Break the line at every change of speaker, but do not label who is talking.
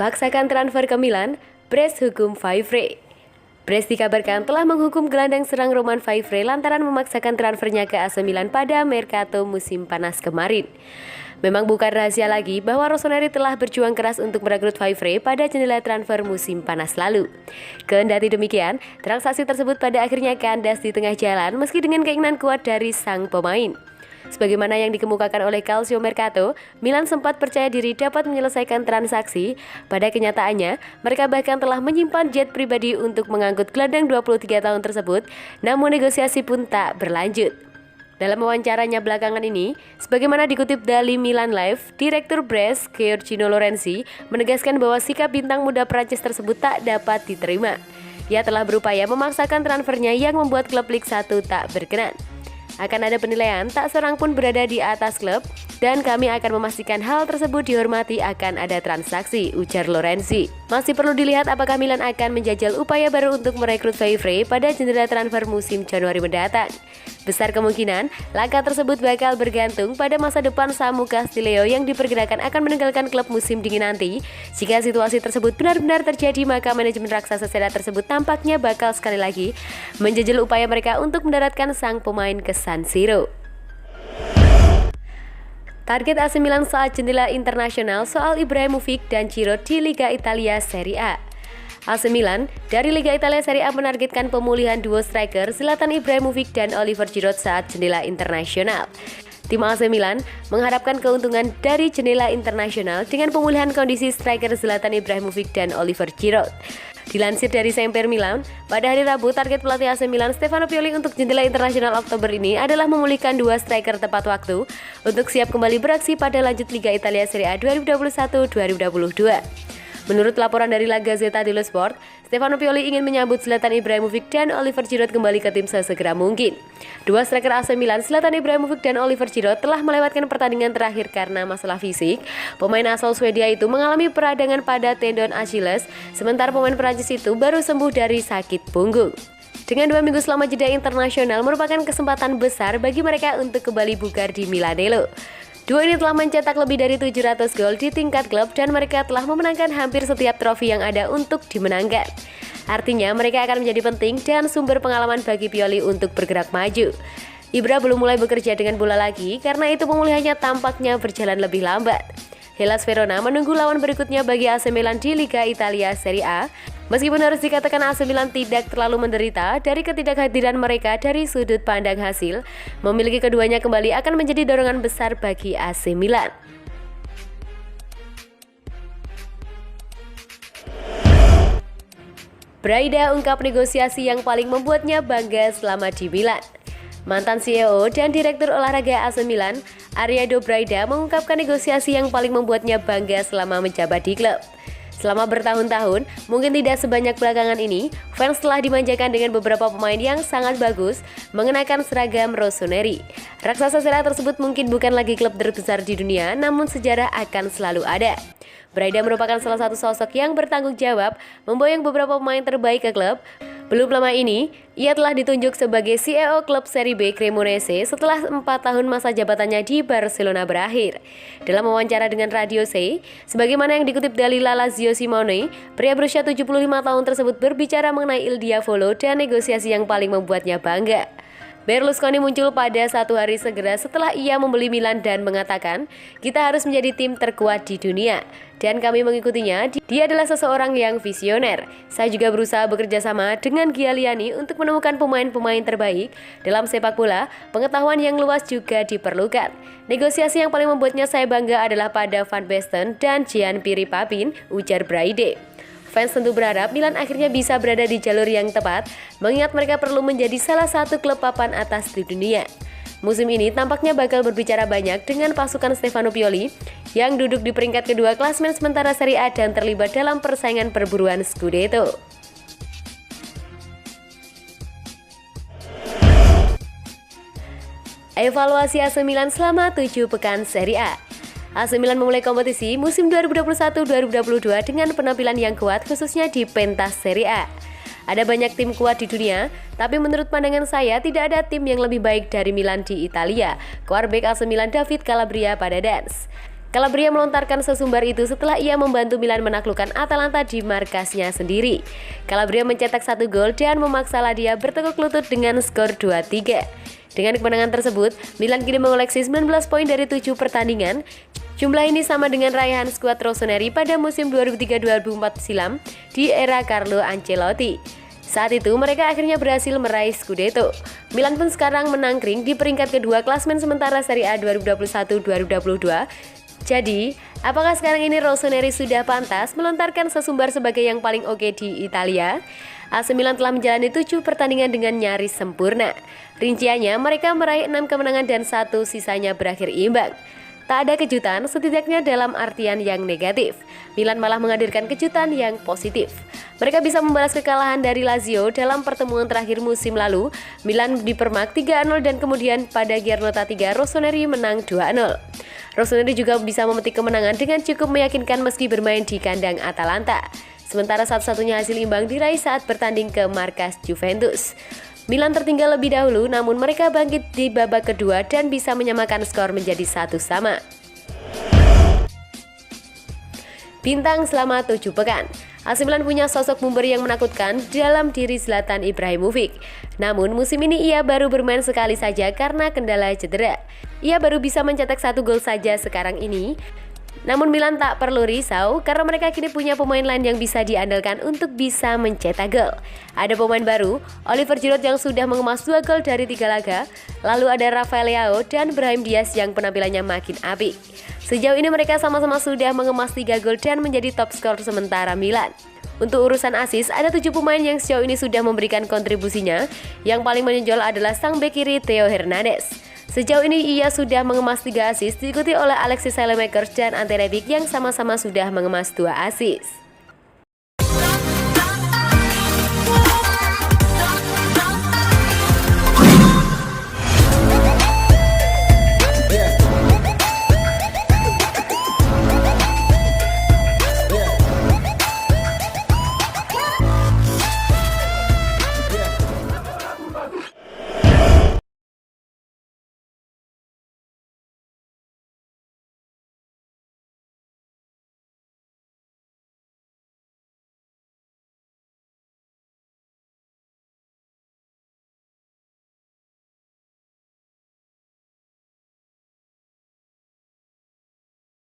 Paksakan transfer ke Milan, Brest hukum Favre. Brest dikabarkan telah menghukum gelandang serang Romain Favre lantaran memaksakan transfernya ke AC Milan pada Mercato musim panas kemarin. Memang bukan rahasia lagi bahwa Rossoneri telah berjuang keras untuk merekrut Favre pada jendela transfer musim panas lalu. Kendati demikian, transaksi tersebut pada akhirnya kandas di tengah jalan meski dengan keinginan kuat dari sang pemain. Sebagaimana yang dikemukakan oleh Calcio Mercato, Milan sempat percaya diri dapat menyelesaikan transaksi. Pada kenyataannya, mereka bahkan telah menyimpan jet pribadi untuk mengangkut gelandang 23 tahun tersebut, namun negosiasi pun tak berlanjut. Dalam wawancaranya belakangan ini, sebagaimana dikutip dari Milan Live, Direktur Brest, Giorgino Lorenzi, menegaskan bahwa sikap bintang muda Prancis tersebut tak dapat diterima. Ia telah berupaya memaksakan transfernya yang membuat klub Ligue 1 tak berkenan. Akan ada penilaian, tak seorang pun berada di atas klub, dan kami akan memastikan hal tersebut dihormati akan ada transaksi, ujar Lorenzi. Masih perlu dilihat apakah Milan akan menjajal upaya baru untuk merekrut Favre pada jendela transfer musim Januari mendatang. Besar kemungkinan, langkah tersebut bakal bergantung pada masa depan Samu Castillejo yang diperkirakan akan meninggalkan klub musim dingin nanti. Jika situasi tersebut benar-benar terjadi, maka manajemen raksasa Serie A tersebut tampaknya bakal sekali lagi menjajal upaya mereka untuk mendaratkan sang pemain ke San Siro. Target AC Milan saat jendela internasional soal Ibrahimovic dan Giroud di Liga Italia Serie A. AC Milan dari Liga Italia Serie A menargetkan pemulihan duo striker Zlatan Ibrahimovic dan Oliver Giroud saat jendela internasional. Tim AC Milan mengharapkan keuntungan dari jendela internasional dengan pemulihan kondisi striker Zlatan Ibrahimovic dan Oliver Giroud. Dilansir dari Semper Milan, pada hari Rabu target pelatih AC Milan Stefano Pioli untuk jendela internasional Oktober ini adalah memulihkan dua striker tepat waktu untuk siap kembali beraksi pada lanjut Liga Italia Serie A 2021-2022. Menurut laporan dari La Gazzetta dello Sport, Stefano Pioli ingin menyambut Zlatan Ibrahimovic dan Oliver Giroud kembali ke tim sesegera mungkin. Dua striker AC Milan, Zlatan Ibrahimovic dan Oliver Giroud, telah melewatkan pertandingan terakhir karena masalah fisik. Pemain asal Swedia itu mengalami peradangan pada tendon Achilles, sementara pemain Prancis itu baru sembuh dari sakit punggung. Dengan 2 minggu selama jeda internasional merupakan kesempatan besar bagi mereka untuk kembali bugar di Milanello. Dua ini telah mencetak lebih dari 700 gol di tingkat klub dan mereka telah memenangkan hampir setiap trofi yang ada untuk dimenangkan. Artinya mereka akan menjadi penting dan sumber pengalaman bagi Pioli untuk bergerak maju. Ibra belum mulai bekerja dengan bola lagi karena itu pemulihannya tampaknya berjalan lebih lambat. Hellas Verona menunggu lawan berikutnya bagi AC Milan di Liga Italia Serie A. Meskipun harus dikatakan AC Milan tidak terlalu menderita dari ketidakhadiran mereka dari sudut pandang hasil, memiliki keduanya kembali akan menjadi dorongan besar bagi AC Milan. Braida ungkap negosiasi yang paling membuatnya bangga selama di Milan. Mantan CEO dan Direktur Olahraga AC Milan, Ariado Braida, mengungkapkan negosiasi yang paling membuatnya bangga selama menjabat di klub. Selama bertahun-tahun, mungkin tidak sebanyak belakangan ini, fans telah dimanjakan dengan beberapa pemain yang sangat bagus mengenakan seragam Rossoneri. Raksasa Serie A tersebut mungkin bukan lagi klub terbesar di dunia, namun sejarah akan selalu ada. Braida merupakan salah satu sosok yang bertanggung jawab memboyong beberapa pemain terbaik ke klub. Belum lama ini, ia telah ditunjuk sebagai CEO klub Serie B Cremonese setelah 4 tahun masa jabatannya di Barcelona berakhir. Dalam wawancara dengan Radio C, sebagaimana yang dikutip dari La Lazio Simone, pria berusia 75 tahun tersebut berbicara mengenai Il Diavolo dan negosiasi yang paling membuatnya bangga. Berlusconi muncul pada satu hari segera setelah ia membeli Milan dan mengatakan, "Kita harus menjadi tim terkuat di dunia." Dan kami mengikutinya. Dia adalah seseorang yang visioner. Saya juga berusaha bekerja sama dengan Giuliani untuk menemukan pemain-pemain terbaik. Dalam sepak bola, pengetahuan yang luas juga diperlukan. Negosiasi yang paling membuatnya saya bangga adalah pada Van Basten dan Gianpiero Papin, ujar Braida. Fans tentu berharap Milan akhirnya bisa berada di jalur yang tepat, mengingat mereka perlu menjadi salah satu klub papan atas di dunia. Musim ini tampaknya bakal berbicara banyak dengan pasukan Stefano Pioli yang duduk di peringkat kedua klasemen sementara Serie A dan terlibat dalam persaingan perburuan Scudetto. Evaluasi AC Milan selama 7 pekan Serie A. AC Milan memulai kompetisi musim 2021-2022 dengan penampilan yang kuat khususnya di pentas Serie A. Ada banyak tim kuat di dunia, tapi menurut pandangan saya tidak ada tim yang lebih baik dari Milan di Italia, quarterback AC Milan David Calabria pada Dance. Calabria melontarkan sesumbar itu setelah ia membantu Milan menaklukkan Atalanta di markasnya sendiri. Calabria mencetak 1 gol dan memaksa Ladia bertekuk lutut dengan skor 2-3. Dengan kemenangan tersebut, Milan kini mengoleksi 19 poin dari 7 pertandingan. Jumlah ini sama dengan raihan skuad Rossoneri pada musim 2003-2004 silam di era Carlo Ancelotti. Saat itu mereka akhirnya berhasil meraih Scudetto. Milan pun sekarang menangkring di peringkat kedua klasemen sementara Serie A 2021-2022. Jadi, apakah sekarang ini Rossoneri sudah pantas melontarkan sesumbar sebagai yang paling oke di Italia? AC Milan telah menjalani 7 pertandingan dengan nyaris sempurna. Rinciannya, mereka meraih 6 kemenangan dan 1 sisanya berakhir imbang. Tak ada kejutan, setidaknya dalam artian yang negatif. Milan malah menghadirkan kejutan yang positif. Mereka bisa membalas kekalahan dari Lazio dalam pertemuan terakhir musim lalu. Milan dipermak 3-0 dan kemudian pada Giornata 3 Rossoneri menang 2-0. Rossoneri juga bisa memetik kemenangan dengan cukup meyakinkan meski bermain di kandang Atalanta. Sementara satu-satunya hasil imbang diraih saat bertanding ke markas Juventus. Milan tertinggal lebih dahulu, namun mereka bangkit di babak kedua dan bisa menyamakan skor menjadi 1-1. Bintang selama 7 pekan. AC Milan punya sosok bumper yang menakutkan dalam diri Zlatan Ibrahimovic. Namun musim ini ia baru bermain sekali saja karena kendala cedera. Ia baru bisa mencetak 1 gol saja sekarang ini. Namun Milan tak perlu risau karena mereka kini punya pemain lain yang bisa diandalkan untuk bisa mencetak gol. Ada pemain baru, Oliver Giroud yang sudah mengemas 2 gol dari 3 laga. Lalu ada Rafael Leao dan Brahim Diaz yang penampilannya makin apik. Sejauh ini mereka sama-sama sudah mengemas 3 gol dan menjadi top skor sementara Milan. Untuk urusan assist, ada 7 pemain yang sejauh ini sudah memberikan kontribusinya. Yang paling menonjol adalah sang bek kiri Theo Hernandez. Sejauh ini ia sudah mengemas 3 assist, diikuti oleh Alexis Saelemaekers dan Ante Rebic yang sama-sama sudah mengemas 2 assist.